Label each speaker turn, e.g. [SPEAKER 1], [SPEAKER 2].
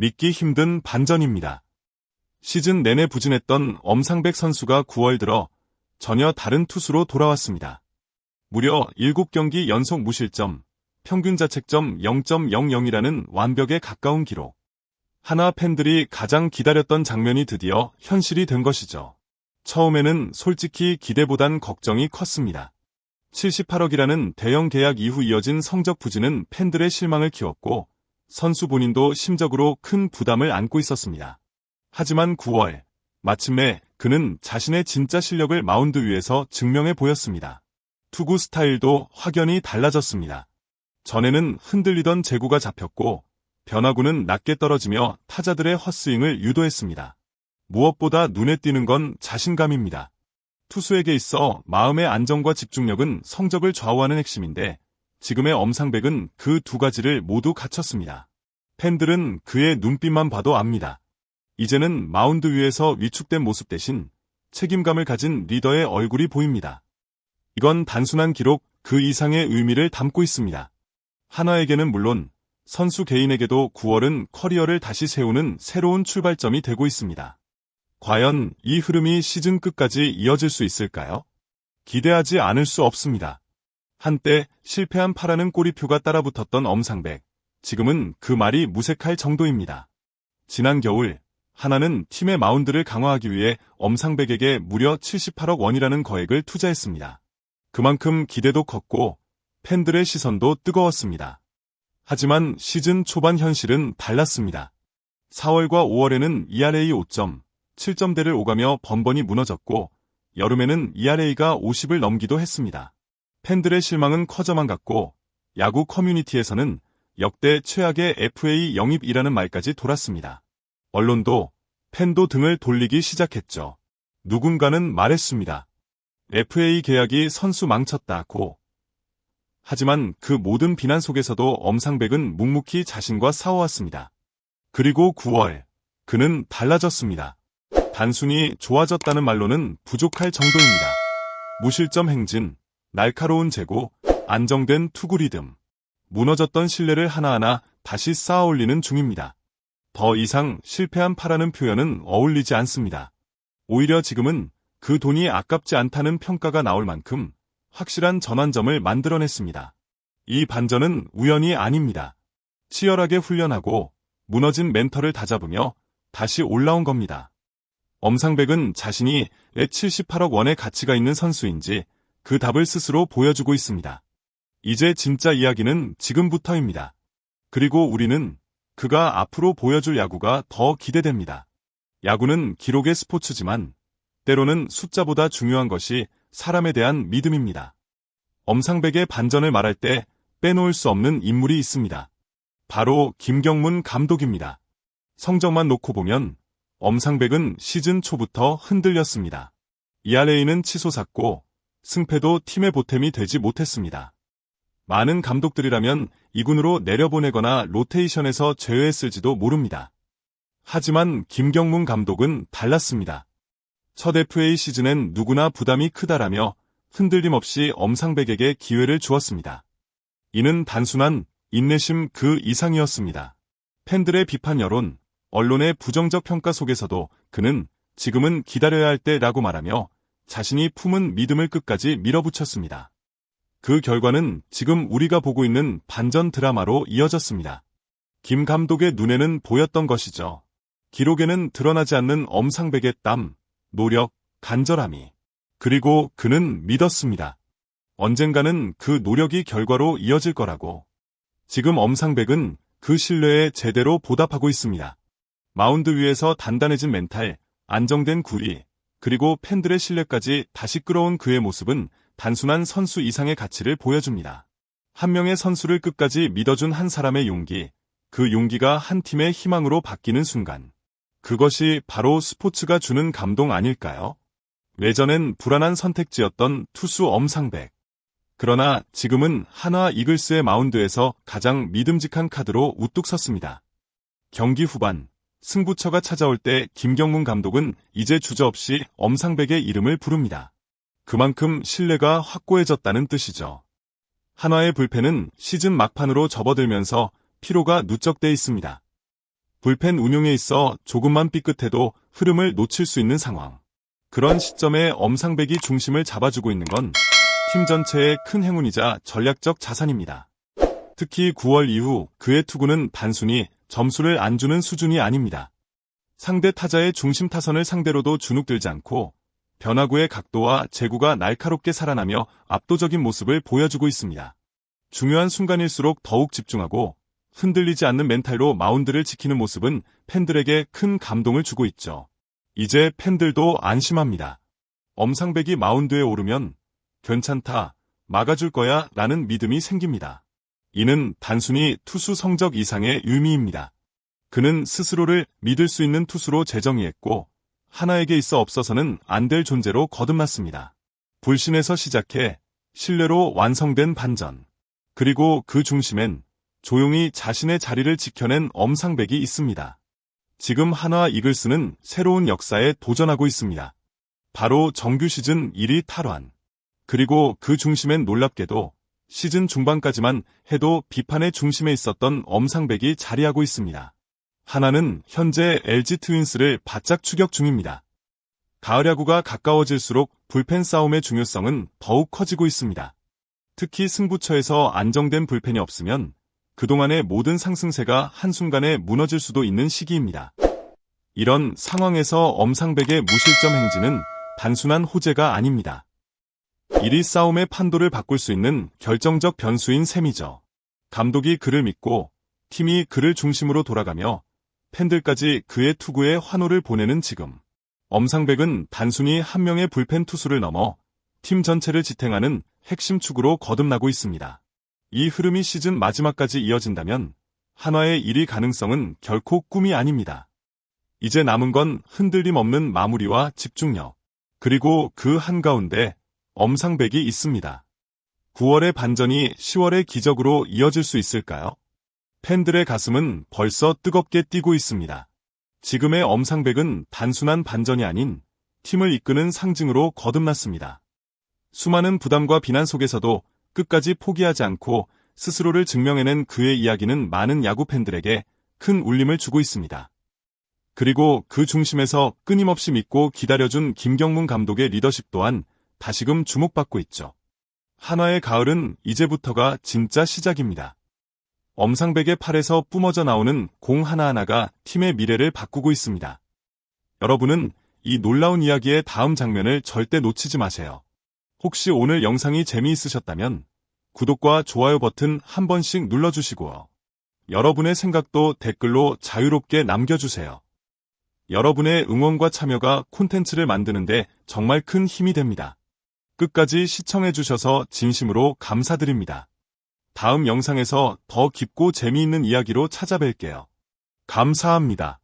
[SPEAKER 1] 믿기 힘든 반전입니다. 시즌 내내 부진했던 엄상백 선수가 9월 들어 전혀 다른 투수로 돌아왔습니다. 무려 7경기 연속 무실점, 평균 자책점 0.00이라는 완벽에 가까운 기록. 하나 팬들이 가장 기다렸던 장면이 드디어 현실이 된 것이죠. 처음에는 솔직히 기대보단 걱정이 컸습니다. 78억이라는 대형 계약 이후 이어진 성적 부진은 팬들의 실망을 키웠고 선수 본인도 심적으로 큰 부담을 안고 있었습니다. 하지만 9월, 마침내 그는 자신의 진짜 실력을 마운드 위에서 증명해 보였습니다. 투구 스타일도 확연히 달라졌습니다. 전에는 흔들리던 제구가 잡혔고 변화구는 낮게 떨어지며 타자들의 헛스윙을 유도했습니다. 무엇보다 눈에 띄는 건 자신감입니다. 투수에게 있어 마음의 안정과 집중력은 성적을 좌우하는 핵심인데 지금의 엄상백은 그 두 가지를 모두 갖췄습니다. 팬들은 그의 눈빛만 봐도 압니다. 이제는 마운드 위에서 위축된 모습 대신 책임감을 가진 리더의 얼굴이 보입니다. 이건 단순한 기록 그 이상의 의미를 담고 있습니다. 하나에게는 물론 선수 개인에게도 9월은 커리어를 다시 세우는 새로운 출발점이 되고 있습니다. 과연 이 흐름이 시즌 끝까지 이어질 수 있을까요? 기대하지 않을 수 없습니다. 한때 실패한 파라는 꼬리표가 따라붙었던 엄상백, 지금은 그 말이 무색할 정도입니다. 지난 겨울 하나는 팀의 마운드를 강화하기 위해 엄상백에게 무려 78억 원이라는 거액을 투자했습니다. 그만큼 기대도 컸고 팬들의 시선도 뜨거웠습니다. 하지만 시즌 초반 현실은 달랐습니다. 4월과 5월에는 ERA 5점, 7점대를 오가며 번번이 무너졌고 여름에는 ERA가 50을 넘기도 했습니다. 팬들의 실망은 커져만 갔고 야구 커뮤니티에서는 역대 최악의 FA 영입이라는 말까지 돌았습니다. 언론도 팬도 등을 돌리기 시작했죠. 누군가는 말했습니다. FA 계약이 선수 망쳤다고. 하지만 그 모든 비난 속에서도 엄상백은 묵묵히 자신과 싸워왔습니다. 그리고 9월, 그는 달라졌습니다. 단순히 좋아졌다는 말로는 부족할 정도입니다. 무실점 행진, 날카로운 제구, 안정된 투구 리듬, 무너졌던 신뢰를 하나하나 다시 쌓아올리는 중입니다. 더 이상 실패한 파라는 표현은 어울리지 않습니다. 오히려 지금은 그 돈이 아깝지 않다는 평가가 나올 만큼 확실한 전환점을 만들어냈습니다. 이 반전은 우연이 아닙니다. 치열하게 훈련하고 무너진 멘탈을 다잡으며 다시 올라온 겁니다. 엄상백은 자신이 왜 78억 원의 가치가 있는 선수인지 그 답을 스스로 보여주고 있습니다. 이제 진짜 이야기는 지금부터입니다. 그리고 우리는 그가 앞으로 보여줄 야구가 더 기대됩니다. 야구는 기록의 스포츠지만 때로는 숫자보다 중요한 것이 사람에 대한 믿음입니다. 엄상백의 반전을 말할 때 빼놓을 수 없는 인물이 있습니다. 바로 김경문 감독입니다. 성적만 놓고 보면 엄상백은 시즌 초부터 흔들렸습니다. ERA는 치솟았고 승패도 팀의 보탬이 되지 못했습니다. 많은 감독들이라면 2군으로 내려보내거나 로테이션에서 제외했을지도 모릅니다. 하지만 김경문 감독은 달랐습니다. 첫 FA 시즌엔 누구나 부담이 크다라며 흔들림 없이 엄상백에게 기회를 주었습니다. 이는 단순한 인내심 그 이상이었습니다. 팬들의 비판 여론, 언론의 부정적 평가 속에서도 그는 지금은 기다려야 할 때라고 말하며 자신이 품은 믿음을 끝까지 밀어붙였습니다. 그 결과는 지금 우리가 보고 있는 반전 드라마로 이어졌습니다. 김 감독의 눈에는 보였던 것이죠. 기록에는 드러나지 않는 엄상백의 땀, 노력, 간절함이. 그리고 그는 믿었습니다. 언젠가는 그 노력이 결과로 이어질 거라고. 지금 엄상백은 그 신뢰에 제대로 보답하고 있습니다. 마운드 위에서 단단해진 멘탈, 안정된 구위, 그리고 팬들의 신뢰까지 다시 끌어온 그의 모습은 단순한 선수 이상의 가치를 보여줍니다. 한 명의 선수를 끝까지 믿어준 한 사람의 용기, 그 용기가 한 팀의 희망으로 바뀌는 순간. 그것이 바로 스포츠가 주는 감동 아닐까요? 예전엔 불안한 선택지였던 투수 엄상백. 그러나 지금은 한화 이글스의 마운드에서 가장 믿음직한 카드로 우뚝 섰습니다. 경기 후반, 승부처가 찾아올 때 김경문 감독은 이제 주저없이 엄상백의 이름을 부릅니다. 그만큼 신뢰가 확고해졌다는 뜻이죠. 한화의 불펜은 시즌 막판으로 접어들면서 피로가 누적돼 있습니다. 불펜 운용에 있어 조금만 삐끗해도 흐름을 놓칠 수 있는 상황. 그런 시점에 엄상백이 중심을 잡아주고 있는 건 팀 전체의 큰 행운이자 전략적 자산입니다. 특히 9월 이후 그의 투구는 단순히 점수를 안 주는 수준이 아닙니다. 상대 타자의 중심 타선을 상대로도 주눅들지 않고 변화구의 각도와 제구가 날카롭게 살아나며 압도적인 모습을 보여주고 있습니다. 중요한 순간일수록 더욱 집중하고 흔들리지 않는 멘탈로 마운드를 지키는 모습은 팬들에게 큰 감동을 주고 있죠. 이제 팬들도 안심합니다. 엄상백이 마운드에 오르면 괜찮다, 막아줄 거야 라는 믿음이 생깁니다. 이는 단순히 투수 성적 이상의 의미입니다. 그는 스스로를 믿을 수 있는 투수로 재정의했고 하나에게 있어 없어서는 안 될 존재로 거듭났습니다. 불신에서 시작해 신뢰로 완성된 반전. 그리고 그 중심엔 조용히 자신의 자리를 지켜낸 엄상백이 있습니다. 지금 한화 이글스는 새로운 역사에 도전하고 있습니다. 바로 정규 시즌 1위 탈환. 그리고 그 중심엔 놀랍게도 시즌 중반까지만 해도 비판의 중심에 있었던 엄상백이 자리하고 있습니다. 한화는 현재 LG 트윈스를 바짝 추격 중입니다. 가을 야구가 가까워질수록 불펜 싸움의 중요성은 더욱 커지고 있습니다. 특히 승부처에서 안정된 불펜이 없으면 그동안의 모든 상승세가 한순간에 무너질 수도 있는 시기입니다. 이런 상황에서 엄상백의 무실점 행진은 단순한 호재가 아닙니다. 1위 싸움의 판도를 바꿀 수 있는 결정적 변수인 셈이죠. 감독이 그를 믿고 팀이 그를 중심으로 돌아가며 팬들까지 그의 투구에 환호를 보내는 지금. 엄상백은 단순히 한 명의 불펜 투수를 넘어 팀 전체를 지탱하는 핵심 축으로 거듭나고 있습니다. 이 흐름이 시즌 마지막까지 이어진다면 한화의 1위 가능성은 결코 꿈이 아닙니다. 이제 남은 건 흔들림 없는 마무리와 집중력. 그리고 그 한가운데 엄상백이 있습니다. 9월의 반전이 10월의 기적으로 이어질 수 있을까요? 팬들의 가슴은 벌써 뜨겁게 뛰고 있습니다. 지금의 엄상백은 단순한 반전이 아닌 팀을 이끄는 상징으로 거듭났습니다. 수많은 부담과 비난 속에서도 끝까지 포기하지 않고 스스로를 증명해낸 그의 이야기는 많은 야구 팬들에게 큰 울림을 주고 있습니다. 그리고 그 중심에서 끊임없이 믿고 기다려준 김경문 감독의 리더십 또한 다시금 주목받고 있죠. 한화의 가을은 이제부터가 진짜 시작입니다. 엄상백의 팔에서 뿜어져 나오는 공 하나하나가 팀의 미래를 바꾸고 있습니다. 여러분은 이 놀라운 이야기의 다음 장면을 절대 놓치지 마세요. 혹시 오늘 영상이 재미있으셨다면 구독과 좋아요 버튼 한 번씩 눌러주시고요. 여러분의 생각도 댓글로 자유롭게 남겨주세요. 여러분의 응원과 참여가 콘텐츠를 만드는데 정말 큰 힘이 됩니다. 끝까지 시청해주셔서 진심으로 감사드립니다. 다음 영상에서 더 깊고 재미있는 이야기로 찾아뵐게요. 감사합니다.